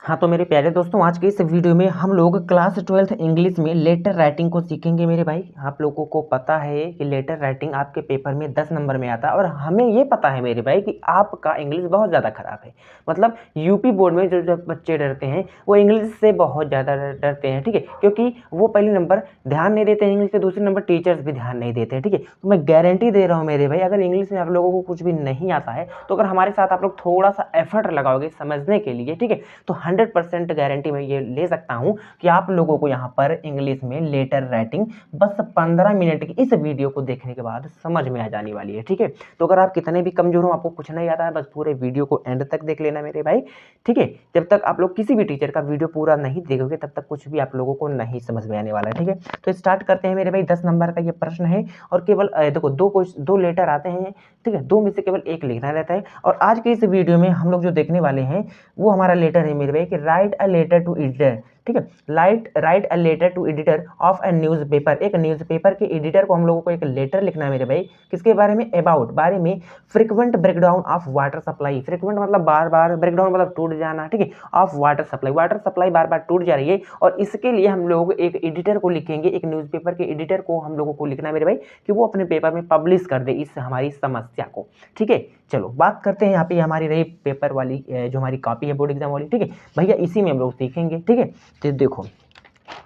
हाँ तो मेरे प्यारे दोस्तों, आज के इस वीडियो में हम लोग क्लास 12th इंग्लिश में लेटर राइटिंग को सीखेंगे। मेरे भाई, आप लोगों को पता है कि लेटर राइटिंग आपके पेपर में 10 नंबर में आता है, और हमें ये पता है मेरे भाई कि आपका इंग्लिश बहुत ज़्यादा खराब है। मतलब यूपी बोर्ड में जो बच्चे डरते हैं वो इंग्लिश से बहुत ज़्यादा डरते हैं, ठीक है, क्योंकि वो पहले नंबर ध्यान नहीं देते हैं इंग्लिश से, दूसरे नंबर टीचर्स भी ध्यान नहीं देते हैं, ठीक है। तो मैं गारंटी दे रहा हूँ मेरे भाई, अगर इंग्लिश में आप लोगों को कुछ भी नहीं आता है तो अगर हमारे साथ आप लोग थोड़ा सा एफर्ट लगाओगे समझने के लिए, ठीक है, तो 100% गारंटी मैं ये ले सकता हूं कि आप लोगों को यहाँ पर इंग्लिश में लेटर राइटिंग बस 15 मिनट की इस वीडियो को देखने के बाद समझ में आ जाने वाली है, ठीक है। तो अगर आप कितने भी कमजोर हो, आपको कुछ नहीं आता है, बस पूरे वीडियो को एंड तक देख लेना मेरे भाई, ठीक है। जब तक आप लोग किसी भी टीचर का वीडियो पूरा नहीं देखोगे तब तक कुछ भी आप लोगों को नहीं समझ में आने वाला है, ठीक है। तो स्टार्ट करते हैं मेरे भाई। 10 नंबर का ये प्रश्न है और केवल देखो दो लेटर आते हैं, ठीक है, दो में से केवल एक लिखना रहता है। और आज के इस वीडियो में हम लोग जो देखने वाले हैं वो हमारा लेटर है मेरे भाई कि write a letter to editor, ठीक है। Write a letter to editor of a newspaper. एक न्यूज़पेपर के एडिटर को हम लोगों को एक लेटर लिखना है मेरे भाई, किसके बारे में? अबाउट, बारे में frequent breakdown of water supply. Frequent मतलब बार बार, ब्रेकडाउन मतलब टूट जाना, ठीक है, of water supply. Water supply बार बार टूट जा रही है और इसके लिए हम लोग एक एडिटर को लिखेंगे, एक न्यूज़पेपर के एडिटर को हम लोगों को लिखना है मेरे भाई कि वो अपने पेपर में पब्लिश कर दे इस हमारी समस्या को, ठीक है। चलो बात करते हैं, यहाँ पे हमारी रही पेपर वाली जो हमारी कॉपी है बोर्ड एग्जाम वाली, ठीक है भैया, इसी में हम लोग सीखेंगे, ठीक है। तो देखो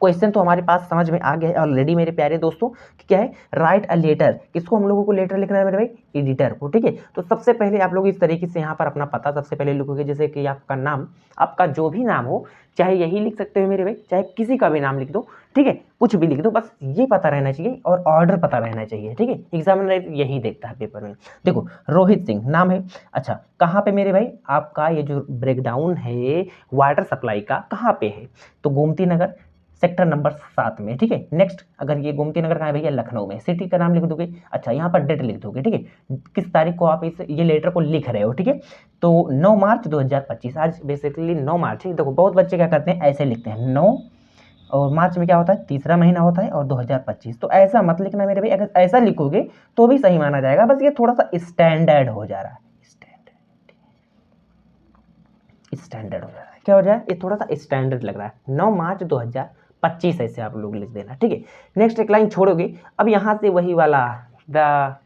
क्वेश्चन तो हमारे पास समझ में आ गया है ऑलरेडी मेरे प्यारे दोस्तों कि क्या है, राइट अ लेटर। किसको हम लोगों को लेटर लिखना है मेरे भाई? एडिटर को, ठीक है। तो सबसे पहले आप लोग इस तरीके से यहाँ पर अपना पता सबसे पहले लिखोगे, जैसे कि आपका नाम, आपका जो भी नाम हो, चाहे यही लिख सकते हो मेरे भाई, चाहे किसी का भी नाम लिख दो, ठीक है, कुछ भी लिख दो, बस ये पता रहना चाहिए और ऑर्डर पता रहना चाहिए, ठीक है। एग्जामिनर यही देखता है पेपर में। देखो रोहित सिंह नाम है, अच्छा कहाँ पे मेरे भाई? आपका ये जो ब्रेकडाउन है वाटर सप्लाई का कहाँ पे है? तो गोमती नगर सेक्टर नंबर 7 में, ठीक है। नेक्स्ट, अगर ये गोमती नगर कहाँ है भैया? लखनऊ में। सिटी का नाम लिख दोगे, अच्छा यहाँ पर डेट लिख दोगे, ठीक है, किस तारीख को आप ये लेटर को लिख रहे हो, ठीक है। तो 9 मार्च 2025, आज बेसिकली 9 मार्च है। देखो बहुत बच्चे क्या करते हैं, ऐसे लिखते हैं 9 और मार्च में क्या होता है, तीसरा महीना होता है और 2025। तो ऐसा मत लिखना मेरे भाई, अगर ऐसा लिखोगे तो भी सही माना जाएगा, बस ये थोड़ा सा स्टैंडर्ड हो जा रहा है, स्टैंडर्ड हो जा रहा है, क्या हो जाए, ये थोड़ा सा स्टैंडर्ड लग रहा है। 9 मार्च 2025 ऐसे आप लोग लिख देना, ठीक है। नेक्स्ट एक लाइन छोड़ोगे, अब यहाँ से वही वाला द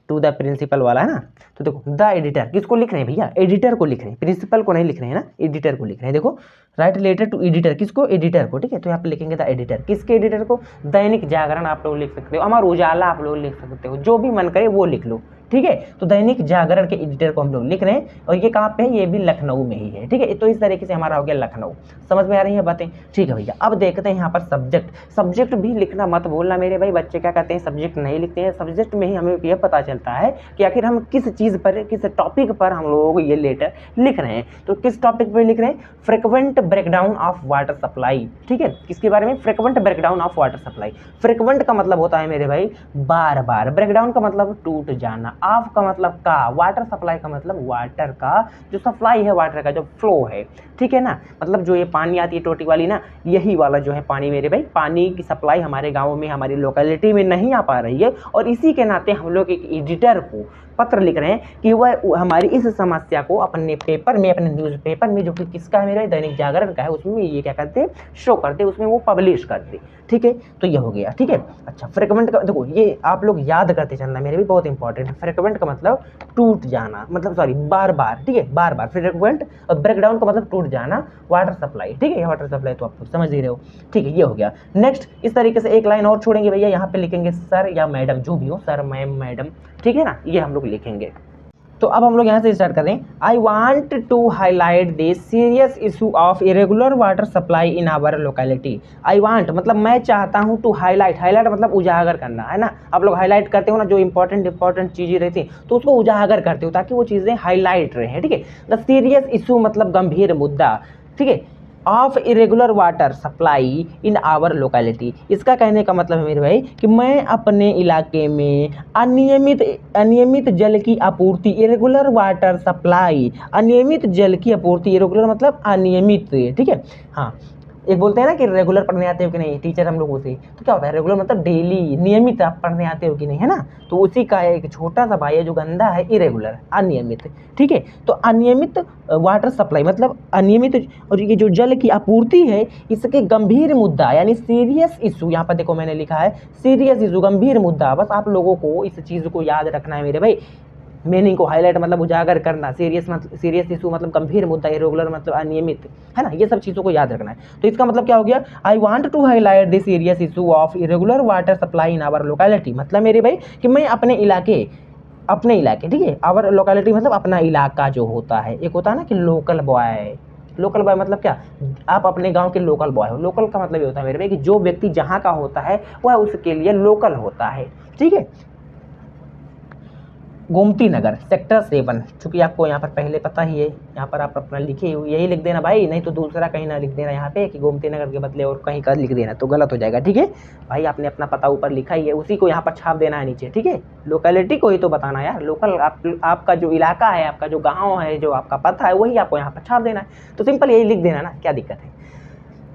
टू द प्रिंसिपल वाला है ना। तो देखो द एडिटर, किसको लिख रहे हैं भैया? एडिटर को लिख रहे हैं, प्रिंसिपल को नहीं लिख रहे हैं ना, एडिटर को लिख रहे हैं। देखो राइट लेटर टू एडिटर, किसको? एडिटर को, ठीक है। तो यहाँ पे लिखेंगे द एडिटर, किसके एडिटर को? दैनिक जागरण आप लोग लिख सकते हो, अमर उजाला आप लोग लिख सकते हो, जो भी मन करे वो लिख लो, ठीक है। तो दैनिक जागरण के एडिटर को हम लोग लिख रहे हैं और ये कहाँ पे है? ये भी लखनऊ में ही है, ठीक है। तो इस तरीके से हमारा हो गया लखनऊ। समझ में आ रही है बातें? ठीक है भैया। अब देखते हैं यहाँ पर सब्जेक्ट। सब्जेक्ट भी लिखना मत भूलना मेरे भाई, बच्चे क्या करते हैं सब्जेक्ट नहीं लिखते हैं। सब्जेक्ट में ही हमें यह पता चलता है कि आखिर हम किस चीज़ पर, किस टॉपिक पर हम लोगों को ये लेटर लिख रहे हैं। तो किस टॉपिक पर लिख रहे हैं? Frequent breakdown of water supply, ठीक है। किसके बारे में? Frequent breakdown of water supply. Frequent का मतलब होता है मेरे भाई बार बार, ब्रेकडाउन का मतलब टूट जाना, ऑफ का मतलब का, वाटर सप्लाई का मतलब वाटर का जो सप्लाई है, वाटर का जो फ्लो है, ठीक है ना। मतलब जो ये पानी आती है टोटी वाली ना, यही वाला जो है पानी मेरे भाई, पानी की सप्लाई हमारे गाँव में, हमारी लोकेलिटी में नहीं आ पा रही है, और इसी के नाते हम लोग एक एडिटर को पत्र लिख रहे हैं कि वह हमारी इस समस्या को अपने पेपर में, अपने न्यूज़पेपर में, जो कि किसका है मेरे दैनिक जागरण का है, उसमें ये क्या करते हैं, शो करते, उसमें वो पब्लिश करते, ठीक है। तो ये हो गया, ठीक है। अच्छा फ्रिक्वेंट का देखो, ये आप लोग याद करते चलना मेरे भी, बहुत इंपॉर्टेंट है। फ्रिक्वेंट का मतलब टूट जाना, मतलब सॉरी बार बार, ठीक है, बार बार। फ्रिक्वेंट और ब्रेकडाउन का मतलब टूट जाना, वाटर सप्लाई, ठीक है। वाटर सप्लाई तो आप लोग समझ ही रहे हो, ठीक है। ये हो गया। नेक्स्ट इस तरीके से एक लाइन और छोड़ेंगे भैया, यहाँ पे लिखेंगे सर या मैडम, जो भी हो, सर मैम मैडम, ठीक है ना, ये हम लोग लिखेंगे। तो अब हम लोग यहाँ से स्टार्ट कर रहे हैं। I want to highlight the serious issue of irregular water supply in our locality. I want मतलब मैं चाहता हूँ, टू हाईलाइट, हाईलाइट मतलब उजागर करना, है ना। आप लोग हाईलाइट करते हो ना, जो इंपॉर्टेंट चीज़ें रहती हैं तो उसको उजागर करते हो ताकि वो चीज़ें हाईलाइट रहे, ठीक है। द सीरियस इशू मतलब गंभीर मुद्दा, ठीक है, of irregular water supply in our locality. इसका कहने का मतलब है मेरे भाई कि मैं अपने इलाके में अनियमित जल की आपूर्ति, इरेगुलर वाटर सप्लाई, अनियमित जल की आपूर्ति, इरेगुलर मतलब अनियमित, ठीक है, हाँ, एक बोलते हैं ना कि रेगुलर पढ़ने आते हो कि नहीं टीचर हम लोगों से, तो क्या होता है रेगुलर मतलब डेली नियमित आप पढ़ने आते हो कि नहीं, है ना। तो उसी का एक छोटा सा भाई है जो गंदा है, इरेगुलर, अनियमित। ठीक है, तो अनियमित वाटर सप्लाई मतलब अनियमित, और ये जो जल की आपूर्ति है इसके गंभीर मुद्दा यानी सीरियस इशू, यहाँ पर देखो मैंने लिखा है सीरियस इशू, गंभीर मुद्दा। बस आप लोगों को इस चीज़ को याद रखना है मेरे भाई, मीनिंग को हाईलाइट मतलब उजागर करना, सीरियस इशू मतलब गंभीर मुद्दा, इरेगुलर मतलब अनियमित, है ना, ये सब चीज़ों को याद रखना है। तो इसका मतलब क्या हो गया, I want to highlight the serious issue of irregular water supply in our locality, मतलब मेरे भाई कि मैं अपने इलाके, ठीक है, आवर लोकेलिटी मतलब अपना इलाका जो होता है, एक होता है ना कि लोकल बॉय, लोकल बॉय मतलब क्या, आप अपने गांव के लोकल बॉय हो। लोकल का मतलब ये होता है मेरे भाई कि जो व्यक्ति जहाँ का होता है वह उसके लिए लोकल होता है। ठीक है, गोमती नगर सेक्टर 7, चूँकि आपको यहाँ पर पहले पता ही है, यहाँ पर आप अपना लिखे हुए यही लिख देना भाई, नहीं तो दूसरा कहीं ना लिख देना यहाँ पे कि गोमती नगर के बदले और कहीं का लिख देना, तो गलत हो जाएगा। ठीक है भाई, आपने अपना पता ऊपर लिखा ही है, उसी को यहाँ पर छाप देना है नीचे। ठीक है, लोकेलिटी को ही तो बताना यार, लोकल आपका जो इलाका है, आपका जो गाँव है, जो आपका पता है, वही आपको यहाँ पर छाप देना है। तो सिंपल यही लिख देना ना, क्या दिक्कत है।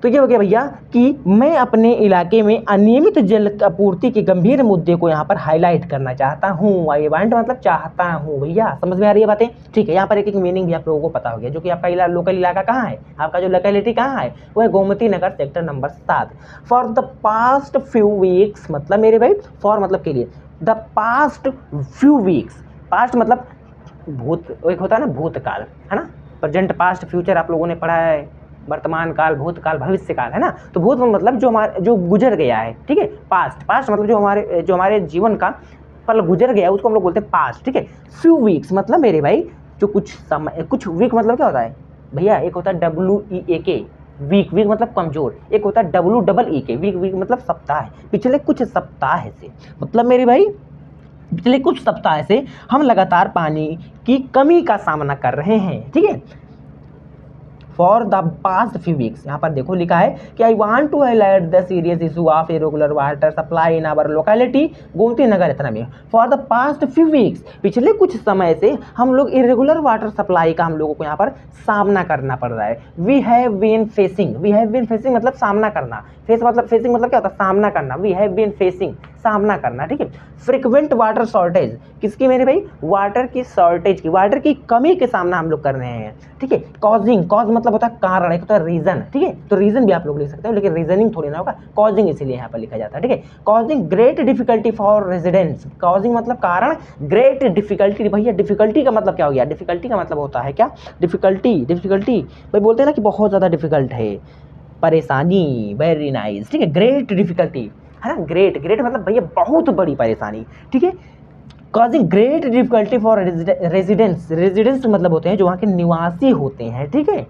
तो ये हो गया भैया कि मैं अपने इलाके में अनियमित जल आपूर्ति के गंभीर मुद्दे को यहाँ पर हाईलाइट करना चाहता हूँ। आई वांट मतलब चाहता हूँ। भैया समझ में आ रही है बातें? ठीक है, यहाँ पर एक एक मीनिंग भी आप लोगों को पता हो गया, जो कि आपका लोकल इलाका कहाँ है, आपका जो लोकेलिटी कहाँ है, वो है Gomti Nagar sector number 7। For the past few weeks मतलब मेरे भाई, फॉर मतलब के लिए, the past few weeks, past मतलब भूत, एक होता है ना भूतकाल, है ना, प्रेजेंट पास्ट फ्यूचर आप लोगों ने पढ़ा है, वर्तमान काल, भूतकाल, भविष्य काल, है ना। तो भूत मतलब जो गुजर गया है। ठीक है, पास्ट मतलब जो हमारे जीवन का पल गुजर गया उसको हम लोग बोलते हैं पास्ट। ठीक है, फ्यू वीक्स मतलब मेरे भाई जो कुछ समय, कुछ वीक मतलब क्या होता है भैया, एक होता है WEAK वीक, वीक मतलब कमजोर, एक होता है WEEK वीक, वीक मतलब सप्ताह, पिछले कुछ सप्ताह से, मतलब मेरे भाई पिछले कुछ सप्ताह से हम लगातार पानी की कमी का सामना कर रहे हैं। ठीक है, for the past few weeks, यहाँ पर देखो लिखा है कि I want to highlight the serious issue of irregular water supply in our locality Gomti Nagar इतना में। For the past few weeks, पिछले कुछ समय से हम लोग इरेगुलर वाटर सप्लाई का हम लोगों को यहाँ पर सामना करना पड़ रहा है। वी हैव बीन फेसिंग मतलब सामना करना, फेसिंग मतलब क्या होता है, सामना करना। वी हैव बीन फेसिंग सामना करना। ठीक है, फ्रिक्वेंट वाटर शॉर्टेज, किसकी मेरे भाई, वाटर की शॉर्टेज की, वाटर की कमी के सामना हम लोग कर रहे हैं। ठीक है, कॉजिंग, कॉज मतलब होता है कारण, एक होता है रीजन। ठीक है, तो रीजन भी आप लोग लिख सकते हो, लेकिन रीजनिंग थोड़ी ना होगा, कॉजिंग इसीलिए यहाँ पर लिखा जाता है। ठीक है, causing great difficulty for residents, causing मतलब कारण, ग्रेट डिफिकल्टी, भैया डिफिकल्टी का मतलब क्या हो गया, डिफिकल्टी का मतलब होता है क्या, डिफिकल्टी भाई बोलते हैं ना कि बहुत ज़्यादा डिफिकल्ट है, परेशानी, वेरी नाइस। ठीक है, ग्रेट डिफिकल्टी, है ना, ग्रेट मतलब भैया बहुत बड़ी परेशानी। ठीक है, causing great difficulty for residents मतलब होते हैं जो वहाँ के निवासी होते हैं। ठीक है,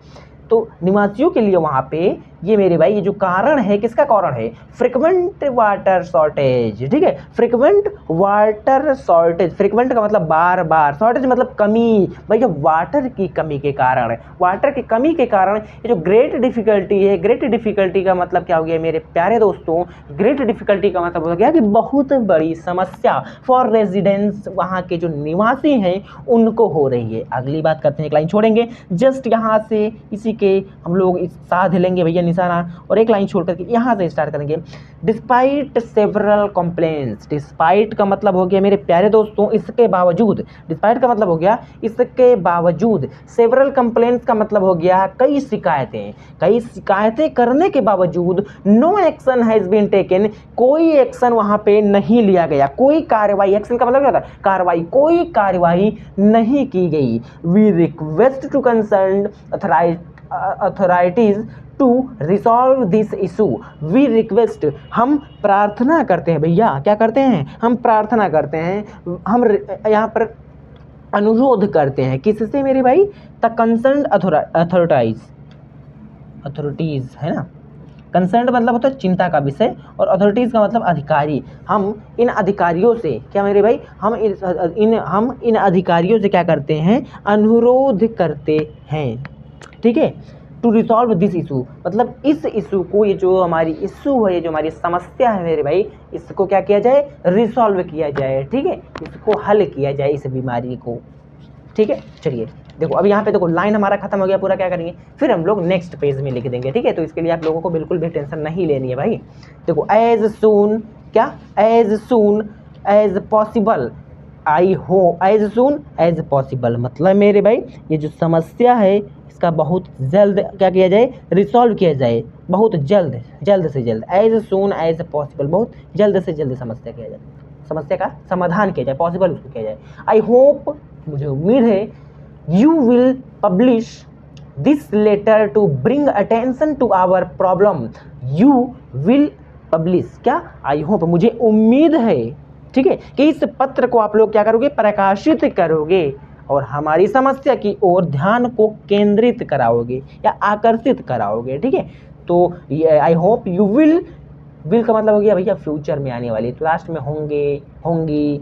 तो निवासियों के लिए वहाँ पे ये मेरे भाई ये जो कारण है, किसका कारण है, फ्रिक्वेंट वाटर शॉर्टेज। ठीक है, फ्रिक्वेंट वाटर शॉर्टेज, फ्रिक्वेंट का मतलब बार बार, शॉर्टेज मतलब कमी, भैया वाटर की कमी के कारण, वाटर की कमी के कारण ये जो ग्रेट डिफिकल्टी है, ग्रेट डिफिकल्टी का मतलब क्या हो गया मेरे प्यारे दोस्तों, ग्रेट डिफिकल्टी का मतलब हो गया कि बहुत बड़ी समस्या फॉर रेजिडेंट्स, वहाँ के जो निवासी हैं उनको हो रही है। अगली बात करते हैं, एक लाइन छोड़ेंगे जस्ट यहाँ से, इसी के हम लोग इस साथ लेंगे भैया निशाना, और एक लाइन छोड़ करके यहाँ से स्टार्ट करेंगे। डिस्पाइट सेवरल कंप्लेंट्स, डिस्पाइट का मतलब हो गया मेरे प्यारे दोस्तों इसके बावजूद, डिस्पाइट का मतलब हो गया इसके बावजूद, सेवरल कंप्लेंट्स का मतलब हो गया कई शिकायतें करने के बावजूद, no action has been taken, कोई एक्शन वहाँ पे नहीं लिया गया, कोई कार्रवाई, एक्शन का मतलब क्या होता है, कार्रवाई, कोई कार्रवाई नहीं की गई। We request to concern authorities to resolve this issue, we request, हम प्रार्थना करते हैं भैया, क्या करते हैं, हम प्रार्थना करते हैं, हम यहाँ पर अनुरोध करते हैं, किससे मेरे भाई, द कंसर्न अथॉरिटीज, है ना, कंसर्न मतलब होता है चिंता का विषय, और अथॉरिटीज़ का मतलब अधिकारी, हम इन अधिकारियों से, क्या मेरे भाई, हम इन अधिकारियों से क्या करते हैं, अनुरोध करते हैं। ठीक है, टू रिसॉल्व दिस इशू मतलब इस इशू को, ये जो हमारी इशू है, ये जो हमारी समस्या है मेरे भाई, इसको क्या किया जाए, रिसॉल्व किया जाए। ठीक है, इसको हल किया जाए इस बीमारी को। ठीक है, चलिए देखो अब यहाँ पे देखो लाइन हमारा खत्म हो गया पूरा, क्या करेंगे फिर हम लोग नेक्स्ट पेज में लिख देंगे, ठीक है। तो इसके लिए आप लोगों को बिल्कुल भी टेंशन नहीं लेनी है भाई। देखो एज सून, क्या एज सून एज पॉसिबल, आई हो एज सून एज पॉसिबल, मतलब मेरे भाई ये जो समस्या है इसका बहुत जल्द क्या किया जाए, रिसॉल्व किया जाए, बहुत जल्द, जल्द से जल्द, एज सून एज पॉसिबल, बहुत जल्द से जल्द समस्या किया जाए, समस्या का समाधान किया जाए, पॉसिबल उसको किया जाए। आई होप, मुझे उम्मीद है, you will publish this letter to bring attention to our problem, you will publish, क्या आई होप, मुझे उम्मीद है, ठीक है, कि इस पत्र को आप लोग क्या करोगे, प्रकाशित करोगे और हमारी समस्या की ओर ध्यान को केंद्रित कराओगे या आकर्षित कराओगे, ठीक है। तो आई होप यू विल का मतलब हो गया भैया फ्यूचर में आने वाली, तो लास्ट में होंगे, होंगी,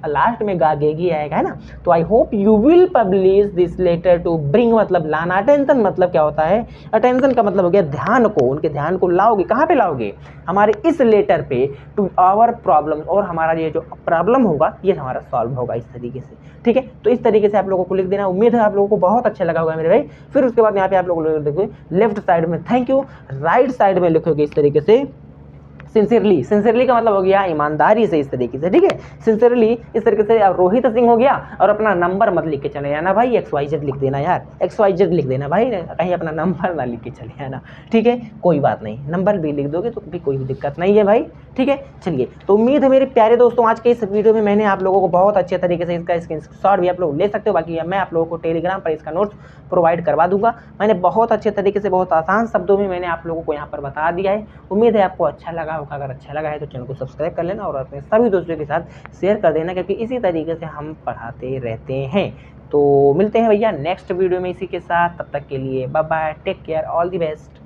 लास्ट में गागेगी आएगा, है ना। तो I hope you will publish this letter to bring, मतलब लाना, अटेंशन मतलब क्या होता है, अटेंशन का मतलब हो गया ध्यान को, उनके ध्यान को लाओगे, कहाँ पे लाओगे, हमारे इस लेटर पे, टू आवर प्रॉब्लम, और हमारा ये जो प्रॉब्लम होगा ये हमारा सॉल्व होगा इस तरीके से, ठीक है। तो इस तरीके से आप लोगों को लिख देना, उम्मीद है आप लोगों को बहुत अच्छा लगा होगा मेरे भाई। फिर उसके बाद यहाँ पे आप लोग देखोगे लेफ्ट साइड में थैंक यू, राइट साइड में लिखोगे इस तरीके से सिंसियरली, सिंसियरली का मतलब हो गया ईमानदारी से, इस तरीके से, ठीक है। सिंसियरली इस तरीके से रोहित सिंह हो गया, और अपना नंबर मत लिख के चले जाना भाई, XYZ लिख देना यार, XYZ लिख देना भाई, कहीं अपना नंबर ना लिख के चले जाना, ठीक है। कोई बात नहीं, नंबर भी लिख दोगे तो भी कोई दिक्कत नहीं है भाई, ठीक है। चलिए, तो उम्मीद है मेरे प्यारे दोस्तों आज के इस वीडियो में मैंने आप लोगों को बहुत अच्छे तरीके से इसका स्क्रीनशॉट भी आप लोग ले सकते हो, बाकी मैं आप लोगों को टेलीग्राम पर इसका नोट्स प्रोवाइड करवा दूंगा। मैंने बहुत अच्छे तरीके से, बहुत आसान शब्दों में मैंने आप लोगों को यहाँ पर बता दिया है। उम्मीद है आपको अच्छा लगा होगा, अगर अच्छा लगा है तो चैनल को सब्सक्राइब कर लेना और अपने सभी दोस्तों के साथ शेयर कर देना, क्योंकि इसी तरीके से हम पढ़ाते रहते हैं। तो मिलते हैं भैया नेक्स्ट वीडियो में इसी के साथ, तब तक के लिए bye bye, take care, all the best.